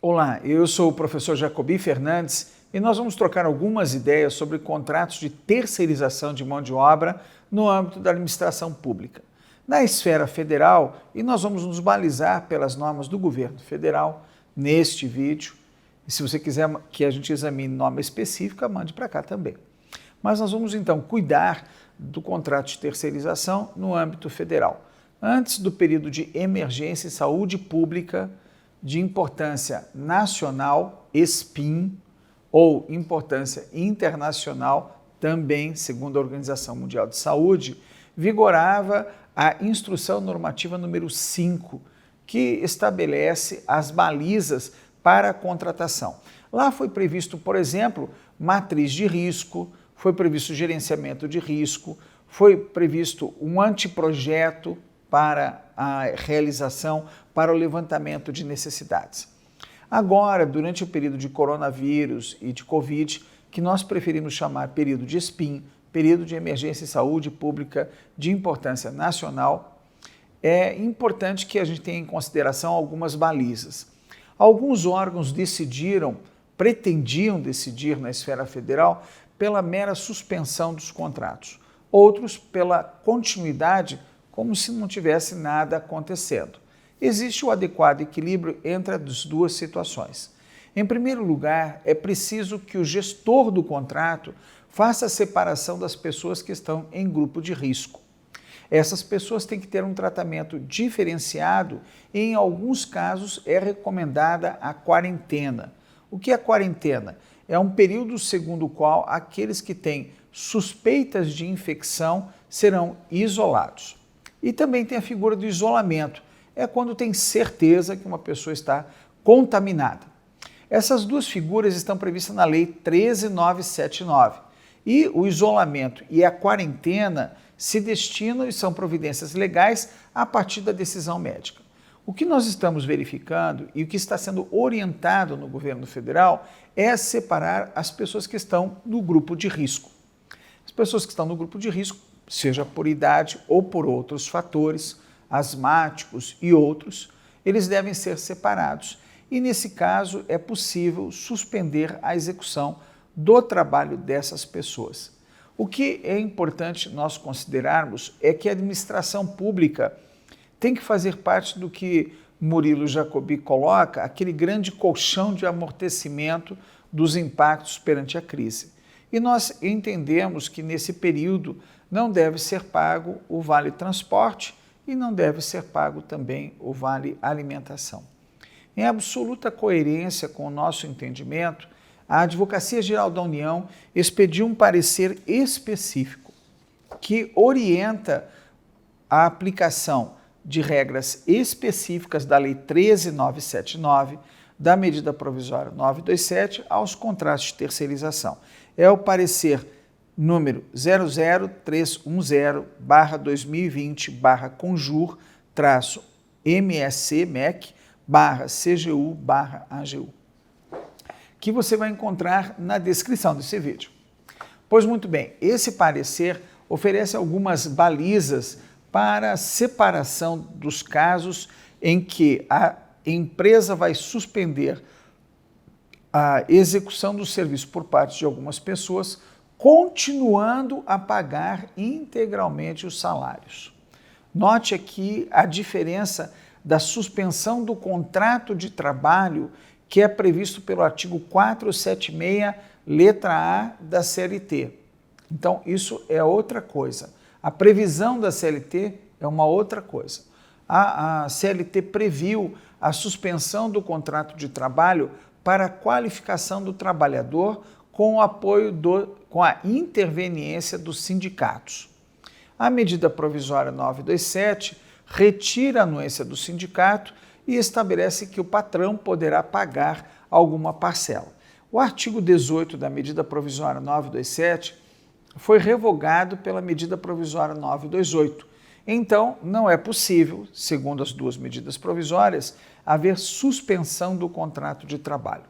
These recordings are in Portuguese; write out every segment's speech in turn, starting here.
Olá, eu sou o professor Jacobi Fernandes e nós vamos trocar algumas ideias sobre contratos de terceirização de mão de obra no âmbito da administração pública. Na esfera federal, e nós vamos nos balizar pelas normas do governo federal neste vídeo. E se você quiser que a gente examine norma específica, mande para cá também. Mas nós vamos então cuidar do contrato de terceirização no âmbito federal, antes do período de emergência em saúde pública de importância nacional, SPIN, ou importância internacional, também, segundo a Organização Mundial de Saúde, vigorava a Instrução Normativa número 5, que estabelece as balizas para a contratação. Lá foi previsto, por exemplo, matriz de risco, foi previsto gerenciamento de risco, foi previsto um anteprojeto para a realização, para o levantamento de necessidades. Agora, durante o período de coronavírus e de Covid, que nós preferimos chamar período de SPIN, período de emergência em saúde pública de importância nacional, é importante que a gente tenha em consideração algumas balizas. Alguns órgãos pretendiam decidir na esfera federal pela mera suspensão dos contratos, outros pela continuidade, como se não tivesse nada acontecendo. Existe o adequado equilíbrio entre as duas situações. Em primeiro lugar, é preciso que o gestor do contrato faça a separação das pessoas que estão em grupo de risco. Essas pessoas têm que ter um tratamento diferenciado e, em alguns casos, é recomendada a quarentena. O que é quarentena? É um período segundo o qual aqueles que têm suspeitas de infecção serão isolados. E também tem a figura do isolamento, é quando tem certeza que uma pessoa está contaminada. Essas duas figuras estão previstas na Lei 13.979 e o isolamento e a quarentena se destinam e são providências legais a partir da decisão médica. O que nós estamos verificando e o que está sendo orientado no governo federal é separar as pessoas que estão no grupo de risco. As pessoas que estão no grupo de risco, seja por idade ou por outros fatores, asmáticos e outros, eles devem ser separados. E nesse caso é possível suspender a execução do trabalho dessas pessoas. O que é importante nós considerarmos é que a administração pública tem que fazer parte do que Murilo Jacobi coloca, aquele grande colchão de amortecimento dos impactos perante a crise. E nós entendemos que nesse período não deve ser pago o vale transporte e não deve ser pago também o vale alimentação. Em absoluta coerência com o nosso entendimento, a Advocacia Geral da União expediu um parecer específico que orienta a aplicação de regras específicas da Lei 13.979, da medida provisória 927 aos contratos de terceirização. É o parecer número 00310/2020/conjur-MSC-MEC/CGU/AGU, que você vai encontrar na descrição desse vídeo. Pois muito bem, esse parecer oferece algumas balizas para a separação dos casos em que a empresa vai suspender a execução do serviço por parte de algumas pessoas, continuando a pagar integralmente os salários. Note aqui a diferença da suspensão do contrato de trabalho que é previsto pelo artigo 476, letra A da CLT. Então, isso é outra coisa. A previsão da CLT é uma outra coisa. A CLT previu a suspensão do contrato de trabalho para a qualificação do trabalhador com o apoio com a interveniência dos sindicatos. A medida provisória 927 retira a anuência do sindicato e estabelece que o patrão poderá pagar alguma parcela. O artigo 18 da medida provisória 927 foi revogado pela medida provisória 928. Então, não é possível, segundo as duas medidas provisórias, haver suspensão do contrato de trabalho.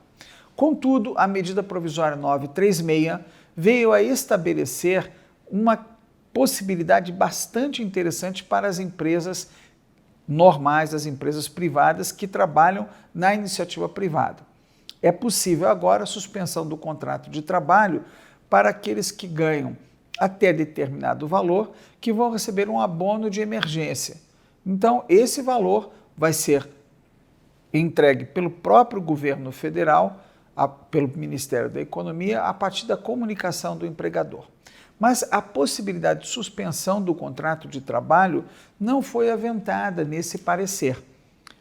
Contudo, a medida provisória 936 veio a estabelecer uma possibilidade bastante interessante para as empresas normais das empresas privadas que trabalham na iniciativa privada. É possível agora a suspensão do contrato de trabalho para aqueles que ganham até determinado valor, que vão receber um abono de emergência. Então, esse valor vai ser entregue pelo próprio governo federal, pelo Ministério da Economia, a partir da comunicação do empregador. Mas a possibilidade de suspensão do contrato de trabalho não foi aventada nesse parecer.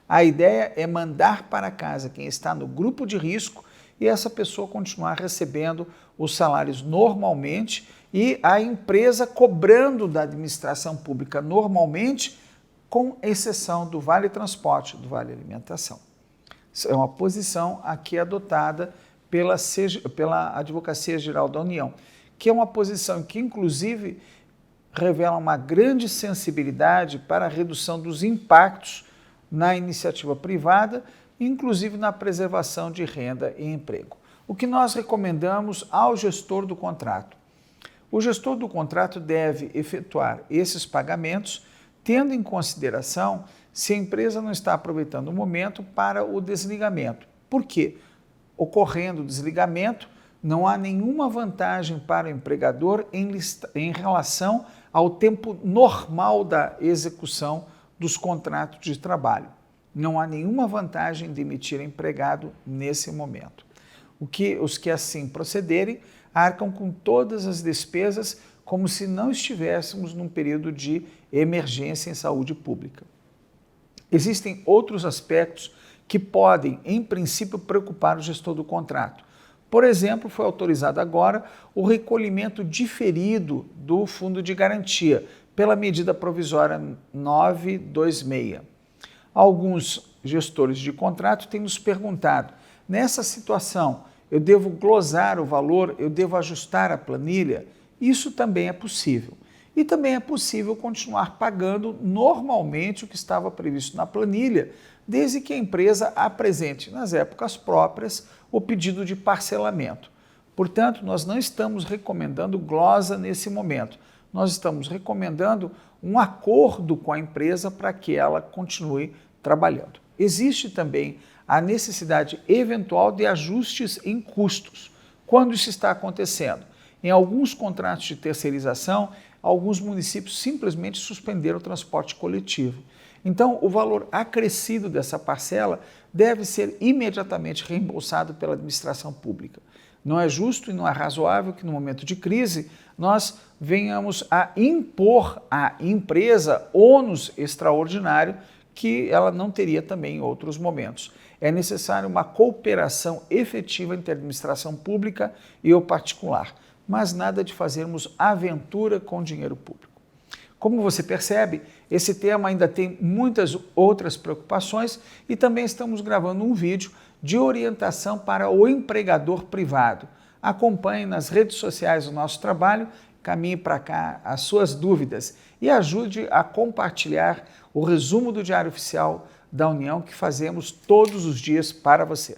A ideia é mandar para casa quem está no grupo de risco e essa pessoa continuar recebendo os salários normalmente e a empresa cobrando da administração pública normalmente, com exceção do Vale Transporte, do Vale Alimentação. Isso é uma posição aqui adotada pela Advocacia Geral da União, que é uma posição que, inclusive, revela uma grande sensibilidade para a redução dos impactos na iniciativa privada, inclusive na preservação de renda e emprego. O que nós recomendamos ao gestor do contrato? O gestor do contrato deve efetuar esses pagamentos, tendo em consideração se a empresa não está aproveitando o momento para o desligamento. Por quê? Ocorrendo o desligamento, não há nenhuma vantagem para o empregador em relação ao tempo normal da execução dos contratos de trabalho. Não há nenhuma vantagem de demitir empregado nesse momento. Os que assim procederem arcam com todas as despesas como se não estivéssemos num período de emergência em saúde pública. Existem outros aspectos que podem, em princípio, preocupar o gestor do contrato. Por exemplo, foi autorizado agora o recolhimento diferido do fundo de garantia pela medida provisória 926. Alguns gestores de contrato têm nos perguntado, nessa situação, eu devo glosar o valor, eu devo ajustar a planilha? Isso também é possível. E também é possível continuar pagando normalmente o que estava previsto na planilha, desde que a empresa apresente nas épocas próprias o pedido de parcelamento. Portanto, nós não estamos recomendando glosa nesse momento. Nós estamos recomendando um acordo com a empresa para que ela continue trabalhando. Existe também a necessidade eventual de ajustes em custos. Quando isso está acontecendo? Em alguns contratos de terceirização, alguns municípios simplesmente suspenderam o transporte coletivo. Então, o valor acrescido dessa parcela deve ser imediatamente reembolsado pela administração pública. Não é justo e não é razoável que, no momento de crise, nós venhamos a impor à empresa ônus extraordinário que ela não teria também em outros momentos. É necessário uma cooperação efetiva entre a administração pública e o particular, mas nada de fazermos aventura com dinheiro público. Como você percebe, esse tema ainda tem muitas outras preocupações e também estamos gravando um vídeo de orientação para o empregador privado. Acompanhe nas redes sociais o nosso trabalho, caminhe para cá as suas dúvidas e ajude a compartilhar o resumo do Diário Oficial da União que fazemos todos os dias para você.